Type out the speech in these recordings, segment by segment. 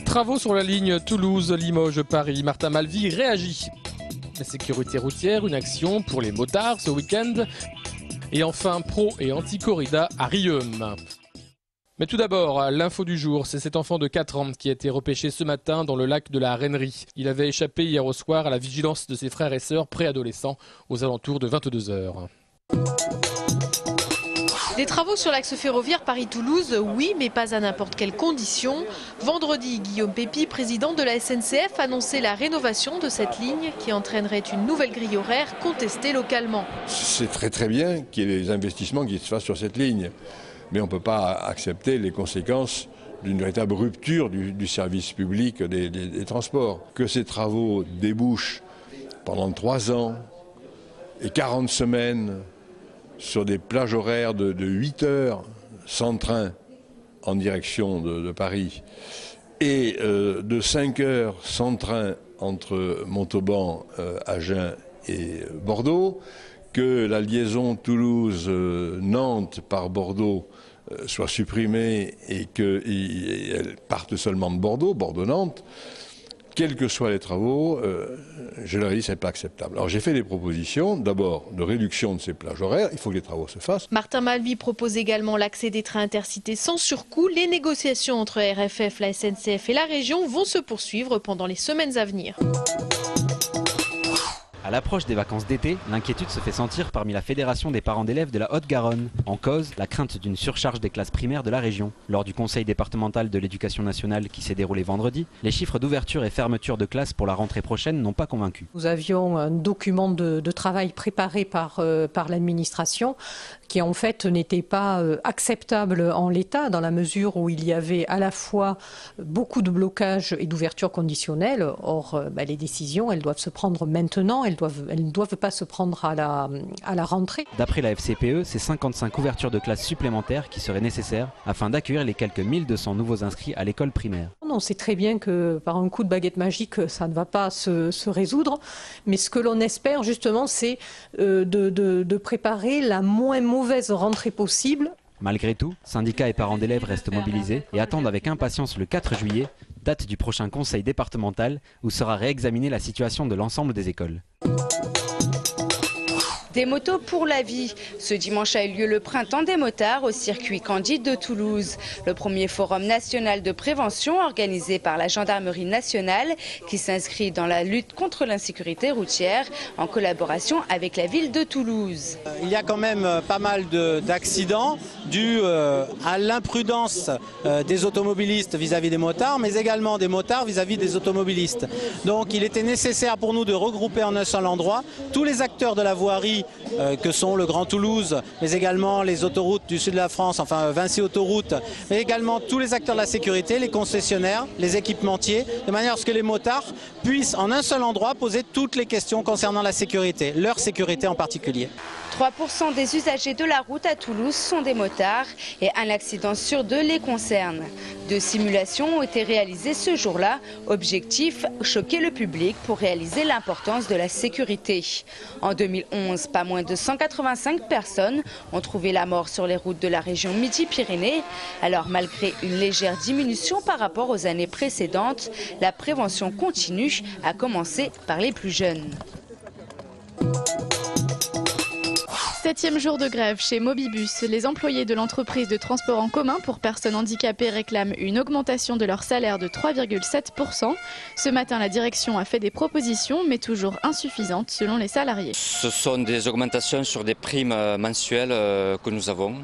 Travaux sur la ligne Toulouse-Limoges-Paris. Martin Malvy réagit. La sécurité routière, une action pour les motards ce week-end. Et enfin, pro et anti-corrida à Riom. Mais tout d'abord, l'info du jour, c'est cet enfant de 4 ans qui a été repêché ce matin dans le lac de la Rennerie. Il avait échappé hier au soir à la vigilance de ses frères et sœurs préadolescents aux alentours de 22 h. Des travaux sur l'axe ferroviaire Paris-Toulouse, oui, mais pas à n'importe quelles conditions. Vendredi, Guillaume Pépi, président de la SNCF, annonçait la rénovation de cette ligne qui entraînerait une nouvelle grille horaire contestée localement. C'est très bien qu'il y ait des investissements qui se fassent sur cette ligne. Mais on ne peut pas accepter les conséquences d'une véritable rupture du service public des transports. Que ces travaux débouchent pendant 3 ans et 40 semaines sur des plages horaires de 8 heures sans train en direction de Paris et de 5 heures sans train entre Montauban, Agen et Bordeaux, que la liaison Toulouse-Nantes par Bordeaux soit supprimée et qu'elle parte seulement de Bordeaux, Bordeaux-Nantes, quels que soient les travaux, je leur ai dit que ce n'est pas acceptable. Alors j'ai fait des propositions, d'abord de réduction de ces plages horaires, il faut que les travaux se fassent. Martin Malvy propose également l'accès des trains intercités sans surcoût. Les négociations entre RFF, la SNCF et la région vont se poursuivre pendant les semaines à venir. À l'approche des vacances d'été, l'inquiétude se fait sentir parmi la Fédération des parents d'élèves de la Haute-Garonne. En cause, la crainte d'une surcharge des classes primaires de la région. Lors du conseil départemental de l'éducation nationale qui s'est déroulé vendredi, les chiffres d'ouverture et fermeture de classes pour la rentrée prochaine n'ont pas convaincu. Nous avions un document de travail préparé par l'administration qui en fait n'était pas acceptable en l'état, dans la mesure où il y avait à la fois beaucoup de blocages et d'ouverture conditionnelle. Or, les décisions, elles doivent se prendre maintenant, elles ne doivent pas se prendre à la rentrée. D'après la FCPE, c'est 55 ouvertures de classes supplémentaires qui seraient nécessaires afin d'accueillir les quelques 1200 nouveaux inscrits à l'école primaire. On sait très bien que par un coup de baguette magique, ça ne va pas se résoudre. Mais ce que l'on espère justement, c'est de préparer la moins mauvaise rentrée possible. Malgré tout, syndicats et parents d'élèves restent mobilisés et attendent avec impatience le 4 juillet, date du prochain conseil départemental où sera réexaminée la situation de l'ensemble des écoles. Des motos pour la vie. Ce dimanche a eu lieu le printemps des motards au circuit Candide de Toulouse. Le premier forum national de prévention organisé par la gendarmerie nationale qui s'inscrit dans la lutte contre l'insécurité routière en collaboration avec la ville de Toulouse. Il y a quand même pas mal d'accidents dus à l'imprudence des automobilistes vis-à-vis des motards, mais également des motards vis-à-vis des automobilistes. Donc il était nécessaire pour nous de regrouper en un seul endroit tous les acteurs de la voirie que sont le Grand Toulouse, mais également les autoroutes du sud de la France, enfin Vinci Autoroute, mais également tous les acteurs de la sécurité, les concessionnaires, les équipementiers, de manière à ce que les motards puissent en un seul endroit poser toutes les questions concernant la sécurité, leur sécurité en particulier. 3% des usagers de la route à Toulouse sont des motards et un accident sur 2 les concerne. 2 simulations ont été réalisées ce jour-là. Objectif, choquer le public pour réaliser l'importance de la sécurité. En 2011, pas moins de 185 personnes ont trouvé la mort sur les routes de la région Midi-Pyrénées. Alors malgré une légère diminution par rapport aux années précédentes, la prévention continue, à commencer par les plus jeunes. 7e jour de grève chez Mobibus. Les employés de l'entreprise de transport en commun pour personnes handicapées réclament une augmentation de leur salaire de 3,7%. Ce matin, la direction a fait des propositions, mais toujours insuffisantes selon les salariés. Ce sont des augmentations sur des primes mensuelles que nous avons.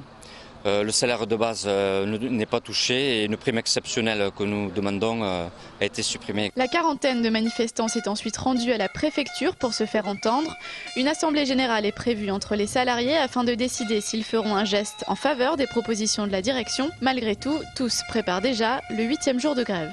Le salaire de base n'est pas touché et une prime exceptionnelle que nous demandons a été supprimée. La quarantaine de manifestants s'est ensuite rendue à la préfecture pour se faire entendre. Une assemblée générale est prévue entre les salariés afin de décider s'ils feront un geste en faveur des propositions de la direction. Malgré tout, tous préparent déjà le 8e jour de grève.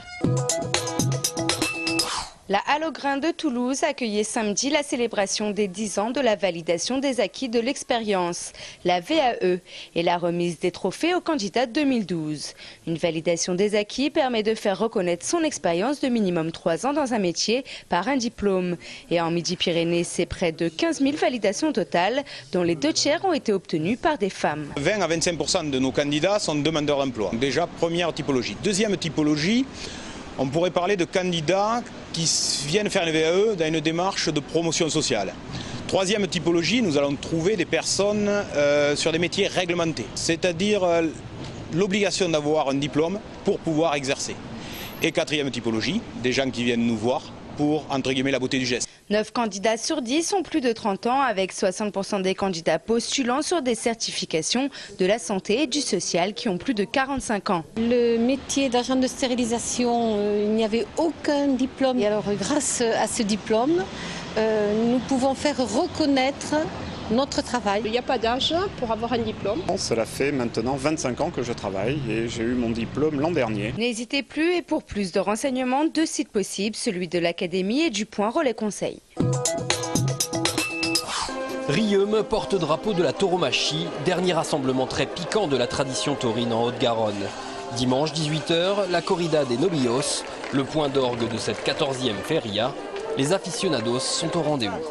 La Halle aux Grains de Toulouse accueillait samedi la célébration des 10 ans de la validation des acquis de l'expérience, la VAE, et la remise des trophées aux candidats 2012. Une validation des acquis permet de faire reconnaître son expérience de minimum 3 ans dans un métier par un diplôme. Et en Midi-Pyrénées, c'est près de 15 000 validations totales, dont les 2/3 ont été obtenues par des femmes. 20 à 25% de nos candidats sont demandeurs d'emploi. Déjà, première typologie. Deuxième typologie, on pourrait parler de candidats qui viennent faire une VAE dans une démarche de promotion sociale. Troisième typologie, nous allons trouver des personnes sur des métiers réglementés, c'est-à-dire l'obligation d'avoir un diplôme pour pouvoir exercer. Et quatrième typologie, des gens qui viennent nous voir pour, entre guillemets, la beauté du geste. 9 candidats sur 10 ont plus de 30 ans, avec 60% des candidats postulant sur des certifications de la santé et du social qui ont plus de 45 ans. Le métier d'agent de stérilisation, il n'y avait aucun diplôme. Et alors, grâce à ce diplôme, nous pouvons faire reconnaître notre travail. Il n'y a pas d'âge pour avoir un diplôme. Cela fait maintenant 25 ans que je travaille et j'ai eu mon diplôme l'an dernier. N'hésitez plus et pour plus de renseignements, 2 sites possibles, celui de l'Académie et du Point Relais Conseil. Riom, porte-drapeau de la tauromachie, dernier rassemblement très piquant de la tradition taurine en Haute-Garonne. Dimanche 18h, la corrida des Nobillos, le point d'orgue de cette 14e feria. Les aficionados sont au rendez-vous.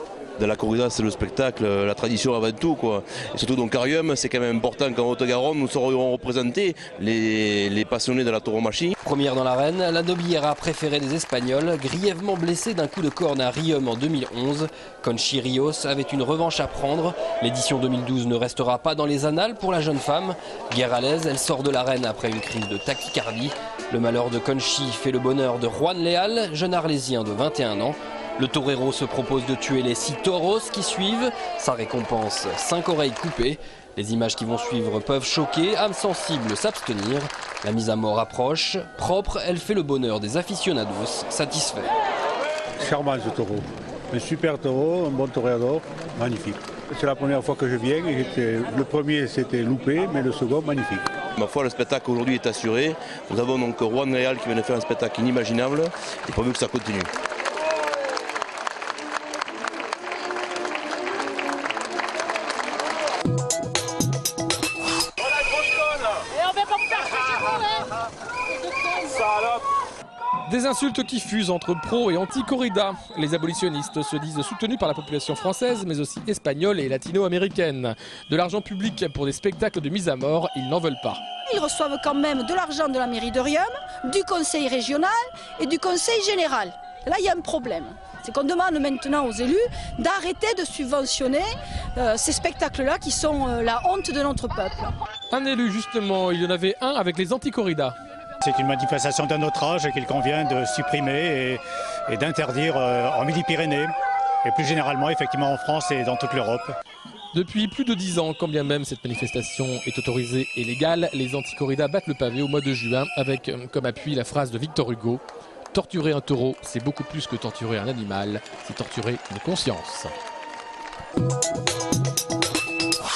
De la corrida, c'est le spectacle, la tradition avant tout, quoi. Et surtout donc à Riom, c'est quand même important qu'en Haute-Garonne, nous saurions représenter les passionnés de la tauromachie. Première dans l'arène, la nobiliera préférée des Espagnols, grièvement blessée d'un coup de corne à Riom en 2011. Conchi Rios avait une revanche à prendre. L'édition 2012 ne restera pas dans les annales pour la jeune femme. Guerre à l'aise, elle sort de l'arène après une crise de tachycardie. Le malheur de Conchi fait le bonheur de Juan Leal, jeune arlésien de 21 ans. Le torero se propose de tuer les 6 tauros qui suivent. Sa récompense, 5 oreilles coupées. Les images qui vont suivre peuvent choquer, âmes sensibles s'abstenir. La mise à mort approche. Propre, elle fait le bonheur des aficionados, satisfaits. Charmant ce taureau. Un super taureau, un bon toréador, magnifique. C'est la première fois que je viens. Le premier c'était loupé, mais le second magnifique. Ma foi, le spectacle aujourd'hui est assuré. Nous avons donc Juan Leal qui vient de faire un spectacle inimaginable. Et pourvu que ça continue. Des insultes qui fusent entre pro et anti-corrida. Les abolitionnistes se disent soutenus par la population française, mais aussi espagnole et latino-américaine. De l'argent public pour des spectacles de mise à mort, ils n'en veulent pas. Ils reçoivent quand même de l'argent de la mairie de Riom, du conseil régional et du conseil général. Là, il y a un problème. C'est qu'on demande maintenant aux élus d'arrêter de subventionner ces spectacles-là qui sont la honte de notre peuple. Un élu, justement, il y en avait un avec les anti-corridas. C'est une manifestation d'un autre âge qu'il convient de supprimer et d'interdire en Midi-Pyrénées et plus généralement effectivement en France et dans toute l'Europe. Depuis plus de 10 ans, quand bien même cette manifestation est autorisée et légale, les anti-corridas battent le pavé au mois de juin avec comme appui la phrase de Victor Hugo: torturer un taureau, c'est beaucoup plus que torturer un animal, c'est torturer une conscience.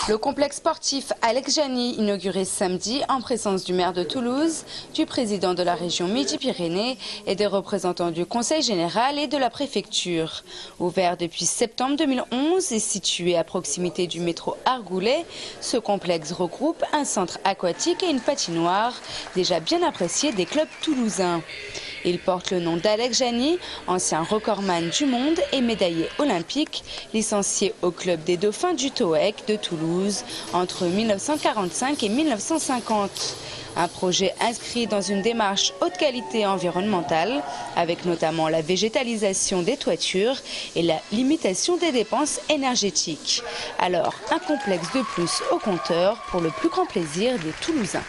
Le complexe sportif Alex Jany, inauguré samedi en présence du maire de Toulouse, du président de la région Midi-Pyrénées et des représentants du conseil général et de la préfecture. Ouvert depuis septembre 2011 et situé à proximité du métro Argoulet, ce complexe regroupe un centre aquatique et une patinoire déjà bien appréciés des clubs toulousains. Il porte le nom d'Alex Jany, ancien recordman du monde et médaillé olympique, licencié au club des Dauphins du TOEC de Toulouse entre 1945 et 1950. Un projet inscrit dans une démarche haute qualité environnementale, avec notamment la végétalisation des toitures et la limitation des dépenses énergétiques. Alors, un complexe de plus au compteur pour le plus grand plaisir des Toulousains.